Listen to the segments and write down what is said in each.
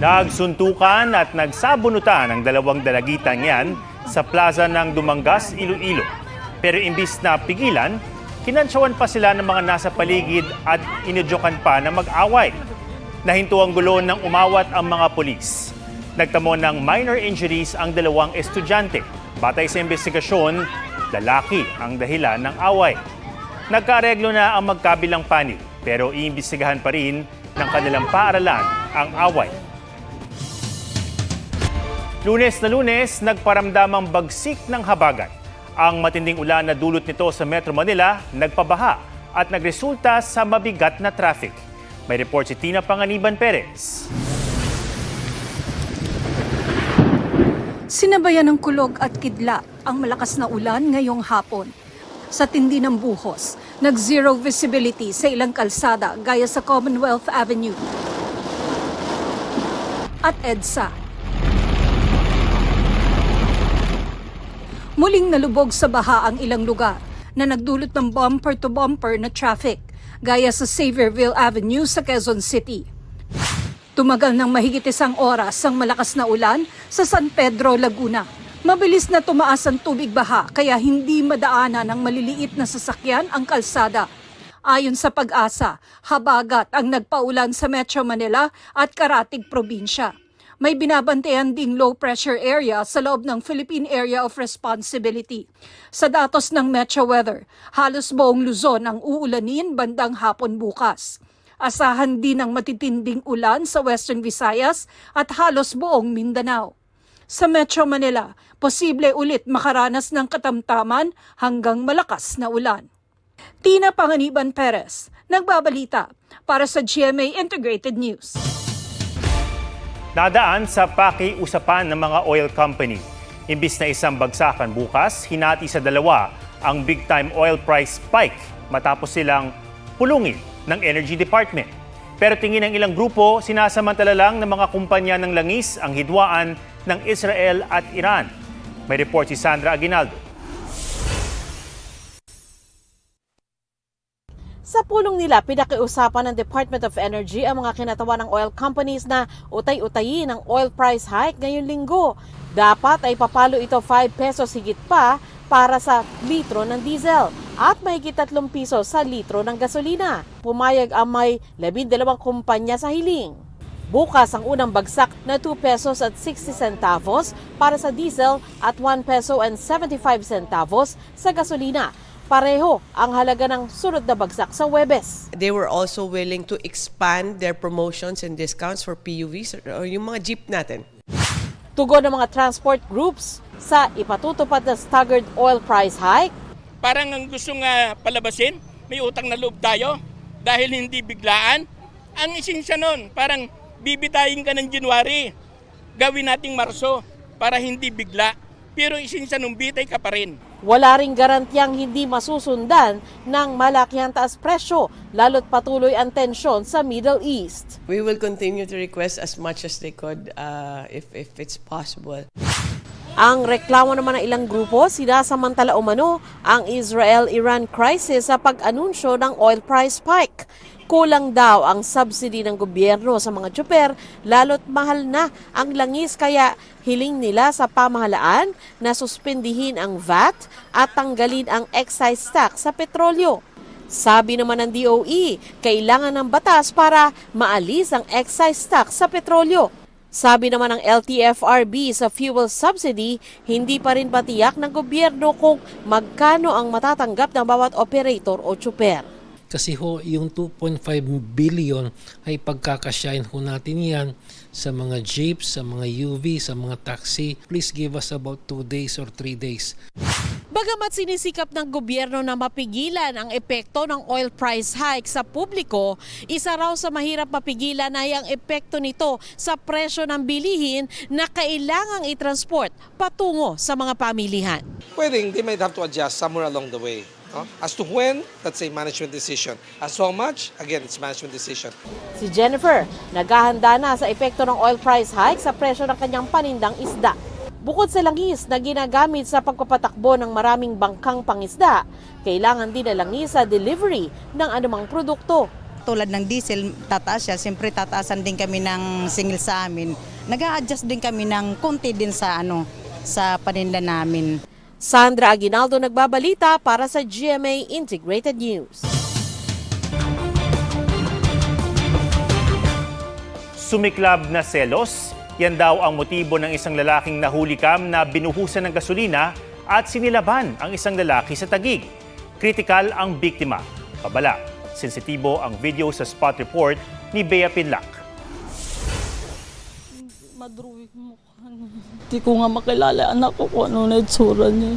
Nagsuntukan at nagsabunutan ang dalawang dalagitan yan sa plaza ng Dumangas, Iloilo. Pero imbis na pigilan, kinansyawan pa sila ng mga nasa paligid at inudyokan pa na mag-away. Nahinto ang gulo nang umawat ang mga pulis. Nagtamo ng minor injuries ang dalawang estudyante. Batay sa investigasyon, lalaki ang dahilan ng away. Nagkaareglo na ang magkabilang panig pero iimbestigahan pa rin ng kanilang paaralan ang away. Lunes na Lunes, nagparamdamang bagsik ng habagat. Ang matinding ulan na dulot nito sa Metro Manila, nagpabaha at nagresulta sa mabigat na traffic. May report si Tina Panganiban Perez. Sinabayan ng kulog at kidlat ang malakas na ulan ngayong hapon. Sa tindi ng buhos, nag-zero visibility sa ilang kalsada gaya sa Commonwealth Avenue at EDSA. Muling nalubog sa baha ang ilang lugar na nagdulot ng bumper-to-bumper na traffic gaya sa Xavierville Avenue sa Quezon City. Tumagal ng mahigit 1 oras ang malakas na ulan sa San Pedro, Laguna. Mabilis na tumaas ang tubig baha kaya hindi madaanan ng maliliit na sasakyan ang kalsada. Ayon sa Pag-asa, habagat ang nagpaulan sa Metro Manila at Karatig Probinsya. May binabantayan ding low pressure area sa loob ng Philippine Area of Responsibility. Sa datos ng Metro Weather, halos buong Luzon ang uulanin bandang hapon bukas. Asahan din ang matitinding ulan sa Western Visayas at halos buong Mindanao. Sa Metro Manila, posible ulit makaranas ng katamtaman hanggang malakas na ulan. Tina Panganiban Perez, nagbabalita para sa GMA Integrated News. Nadaan sa pakiusapan ng mga oil company. Imbis na isang bagsakan bukas, hinati sa dalawa ang big-time oil price spike matapos silang pulungin ng Energy Department. Pero tingin ng ilang grupo, sinasamantala lang ng mga kumpanya ng langis ang hidwaan ng Israel at Iran. May report si Sandra Aguinaldo. Sa pulong nila, pinakiusapan ng Department of Energy ang mga kinatawan ng oil companies na utay-utayin ang oil price hike ngayong linggo. Dapat ay papalo ito 5 pesos higit pa para sa litro ng diesel at mahigit 3 piso sa litro ng gasolina. Pumayag ang may 12 kumpanya sa hiling. Bukas ang unang bagsak na 2 pesos at 60 centavos para sa diesel at 1 peso and 75 centavos sa gasolina. Pareho ang halaga ng sunod na bagsak sa Huwebes. They were also willing to expand their promotions and discounts for PUVs or yung mga jeep natin. Tugon ng mga transport groups sa ipatutupad na staggered oil price hike. Parang ang gusto nga palabasin, may utang na loob tayo dahil hindi biglaan. Ang isinsya nun, parang bibitayin ka ng January, gawin nating Marso para hindi bigla. Pero isinsya nung bitay ka pa rin. Wala ring garantiyang hindi masusundan ng malakihang taas presyo, lalo't patuloy ang tensyon sa Middle East. We will continue to request as much as they could if it's possible. Ang reklamo naman ng ilang grupo, sinasamantala umano ang Israel-Iran crisis sa pag-anunsyo ng oil price spike. Kulang daw ang subsidy ng gobyerno sa mga tsuper, lalo't mahal na ang langis kaya hiling nila sa pamahalaan na suspendihin ang VAT at tanggalin ang excise tax sa petrolyo. Sabi naman ng DOE, kailangan ng batas para maalis ang excise tax sa petrolyo. Sabi naman ng LTFRB sa fuel subsidy, hindi pa rin patiyak ng gobyerno kung magkano ang matatanggap ng bawat operator o tsuper. Kasi ho, yung 2.5 billion ay pagkakasyahin ho natin yan sa mga jeeps, sa mga UV, sa mga taxi. Please give us about 2 days or 3 days. Bagamat sinisikap ng gobyerno na mapigilan ang epekto ng oil price hike sa publiko, isa raw sa mahirap mapigilan ay ang epekto nito sa presyo ng bilihin na kailangang i-transport patungo sa mga pamilihan. Pwedeng they might have to adjust somewhere along the way. As to when, that's a management decision. As to how much, again, it's management decision. Si Jennifer, naghahanda na sa epekto ng oil price hike sa presyo ng kanyang panindang isda. Bukod sa langis na ginagamit sa pagpapatakbo ng maraming bangkang pangisda, kailangan din na langis sa delivery ng anumang produkto. tulad ng diesel, tataas siya. Siyempre tataasan din kami ng singil sa amin. Nag-a-adjust din kami ng konti din sa sa paninda namin. Sandra Aguinaldo nagbabalita para sa GMA Integrated News. Sumiklab na selos, yan daw ang motibo ng isang lalaking nahulikam na binuhusan ng gasolina at sinilaban ang isang lalaki sa Taguig. Kritikal ang biktima. Kabala, sensitibo ang video sa spot report ni Bea Pinlac. Madruwig mukha niya. Hindi ko nga makilala anak ko kung ano na itsura niya.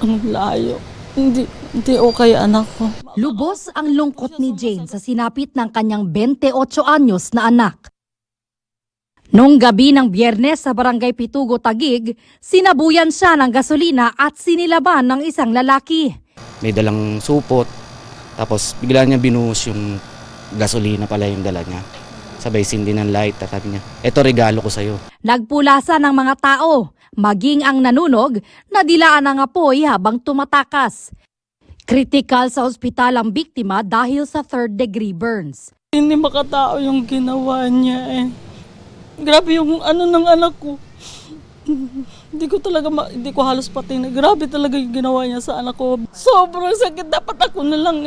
Ang layo. Hindi okay anak ko. Lubos ang lungkot ni Jane sa sinapit ng kanyang 28 anyos na anak. Noong gabi ng Biyernes sa Barangay Pitugo, Taguig, sinabuyan siya ng gasolina at sinilaban ng isang lalaki. May dalang supot, tapos bigla niya binuhos yung gasolina pala yung dala niya. Sabay sindi ng light, at sabi niya, eto regalo ko sa'yo. Nagpulasa ng mga tao, maging ang nanunog, nadilaan ng apoy habang tumatakas. Kritikal sa ospital ang biktima dahil sa third-degree burns. Hindi makatao yung ginawa niya eh. Grabe yung ng anak ko. Hindi ko halos patingin. Grabe talaga yung ginawa niya sa anak ko. Sobrang sakit. Dapat ako na lang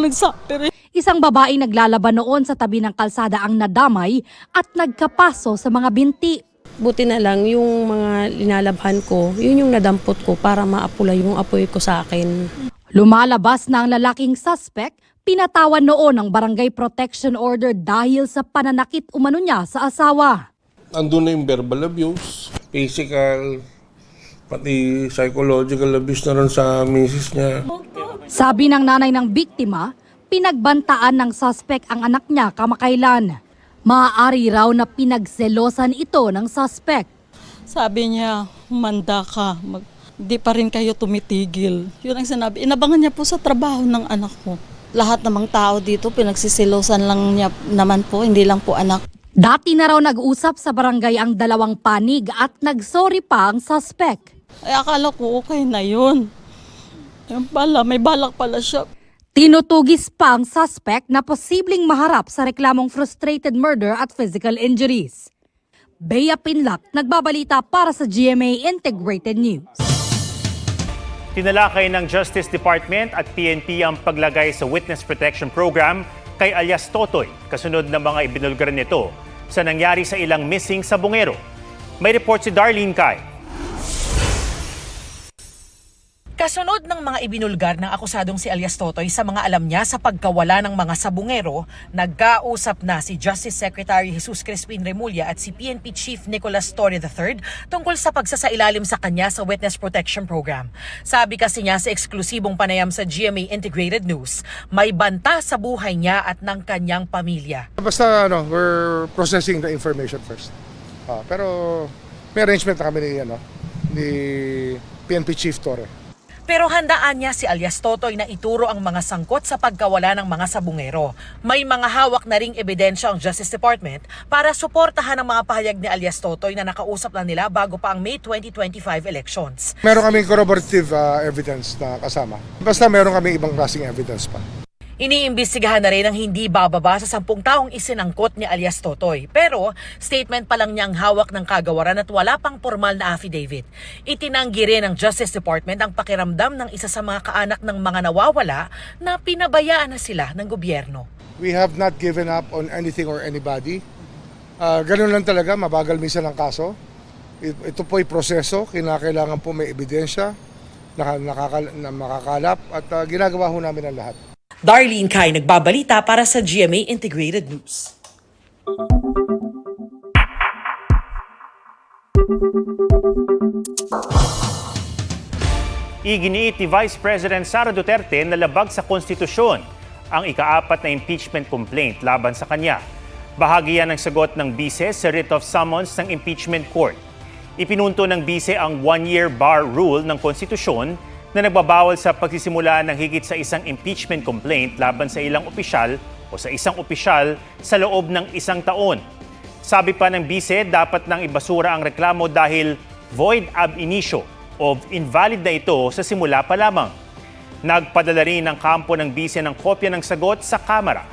nagsuffer eh. Isang babaeng naglalaban noon sa tabi ng kalsada ang nadamay at nagkapaso sa mga binti. Buti na lang yung mga linalabhan ko, yun yung nadampot ko para maapula yung apoy ko sa akin. Lumalabas na ang lalaking suspect, pinatawan noon ng Barangay Protection Order dahil sa pananakit umano niya sa asawa. Andun na yung verbal abuse, physical, pati psychological abuse na rin sa misis niya. Sabi ng nanay ng biktima, pinagbantaan ng suspect ang anak niya kamakailan. Maaari raw na pinagselosan ito ng suspect. Sabi niya, humanda ka. Di pa rin kayo tumitigil. Yun ang sinabi. Inabangan niya po sa trabaho ng anak ko. Lahat namang tao dito, pinagsisilosan lang niya naman po, hindi lang po anak. Dati na raw nag-usap sa barangay ang dalawang panig at nagsorry pa ang suspect. Ay akala ko okay na yun. Ayun pala, may balak pala siya. Tinutugis pa ang suspect na posibleng maharap sa reklamong frustrated murder at physical injuries. Bea Pinlac, nagbabalita para sa GMA Integrated News. Tinalakay ng Justice Department at PNP ang paglagay sa Witness Protection Program kay alias Totoy, kasunod ng mga ibinulgar nito sa nangyari sa ilang missing sa Bungero. May report si Darlene Kai. Kasunod ng mga ibinulgar ng akusadong si alias Totoy sa mga alam niya sa pagkawala ng mga sabungero, nagkausap na si Justice Secretary Jesus Crispin Remulla at si PNP Chief Nicolas Torre III tungkol sa pagsasailalim sa kanya sa Witness Protection Program. Sabi kasi niya sa eksklusibong panayam sa GMA Integrated News, may banta sa buhay niya at ng kanyang pamilya. Basta we're processing the information first. Pero may arrangement na kami ni PNP Chief Torre. Pero handaan niya si alias Totoy na ituro ang mga sangkot sa pagkawala ng mga sabungero. May mga hawak na ring ebidensya ang Justice Department para suportahan ang mga pahayag ni alias Totoy na nakausap lang nila bago pa ang May 2025 elections. Meron kaming corroborative evidence na kasama. Basta meron kaming ibang klaseng evidence pa. Iniimbestigahan na rin ang hindi bababa sa 10 taong isinangkot ni alias Totoy. Pero statement pa lang niyang hawak ng kagawaran at wala pang formal na affidavit. Itinanggi rin ng Justice Department ang pakiramdam ng isa sa mga kaanak ng mga nawawala na pinabayaan na sila ng gobyerno. We have not given up on anything or anybody. Ganun lang talaga, mabagal minsan ang kaso. Ito po'y proseso, kinakailangan po may ebidensya na makakalap at ginagawa ho namin ang lahat. Darlene Kai, nagbabalita para sa GMA Integrated News. Iginiit ni Vice President Sara Duterte na labag sa konstitusyon ang ika-4 na impeachment complaint laban sa kanya. Bahagi yan ng sagot ng bise sa writ of summons ng impeachment court. Ipinunto ng bise ang 1-year bar rule ng konstitusyon na nagbabawal sa pagsisimula ng higit sa isang impeachment complaint laban sa ilang opisyal o sa isang opisyal sa loob ng 1 taon. Sabi pa ng bise, dapat nang ibasura ang reklamo dahil void ab initio o invalid na ito sa simula pa lamang. Nagpadala rin ng kampo ng bise ng kopya ng sagot sa Kamara.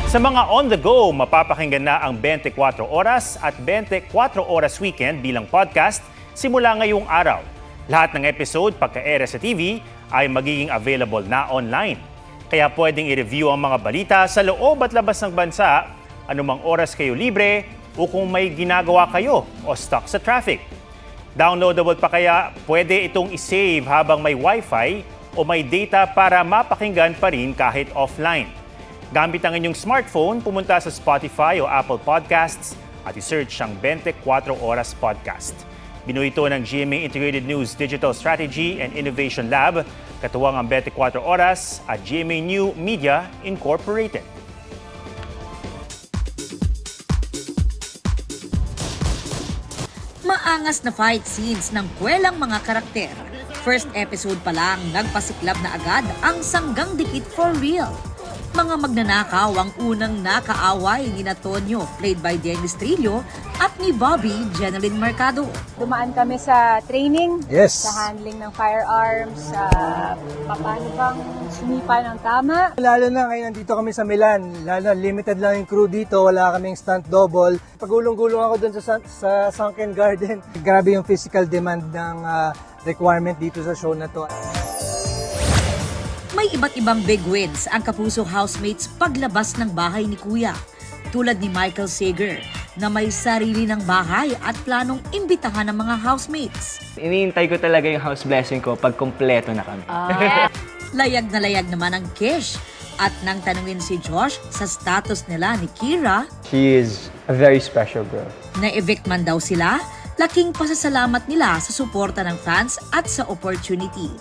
Sa mga on the go, mapapakinggan na ang 24 oras at 24 oras weekend bilang podcast simula ngayong araw. Lahat ng episode pagka-ere sa TV ay magiging available na online. Kaya pwedeng i-review ang mga balita sa loob at labas ng bansa, anumang oras kayo libre o kung may ginagawa kayo o stuck sa traffic. Downloadable pa kaya pwede itong isave habang may wifi o may data para mapakinggan pa rin kahit offline. Gamit ang inyong smartphone, pumunta sa Spotify o Apple Podcasts at i-search ang 24 Oras Podcast. Binuo ito ng GMA Integrated News Digital Strategy and Innovation Lab, katuwang ang 24 Oras at GMA New Media Incorporated. Maangas na fight scenes ng kwelang mga karakter. First episode pa lang, nagpasiklab na agad ang sanggang dikit for real. Mga magnanakaw ang unang nakaaway ni Tonyo, played by Dennis Trillo, at ni Bobby Jeneline Mercado. Dumaan kami sa training, Yes. sa handling ng firearms, sa paano bang sumipa ng tama. Lalo na ngayon nandito kami sa Milan, lalo limited lang yung crew dito, wala kaming stunt double. Pagulong-gulong ako dun sa Sunken Garden. Grabe yung physical demand ng requirement dito sa show na to. May iba't ibang big wins ang Kapuso housemates paglabas ng bahay ni Kuya. Tulad ni Michael Sager na may sarili ng bahay at planong imbitahan ng mga housemates. Iniintay ko talaga yung house blessing ko pag kumpleto na kami. Layag na layag naman ang Kish. At nang tanungin si Josh sa status nila ni Kira, She is a very special girl. na-evict man daw sila, laking pasasalamat nila sa suporta ng fans at sa opportunity.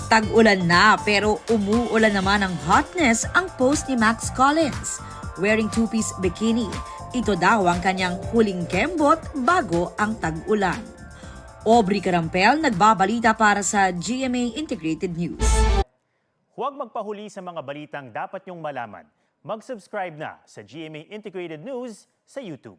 Tag-ulan na pero umuulan naman ng hotness ang post ni Max Collins. Wearing two-piece bikini, ito daw ang kanyang huling kembot bago ang tag-ulan. Aubrey Carampel nagbabalita para sa GMA Integrated News. Huwag magpahuli sa mga balitang dapat niyong malaman. Mag-subscribe na sa GMA Integrated News sa YouTube.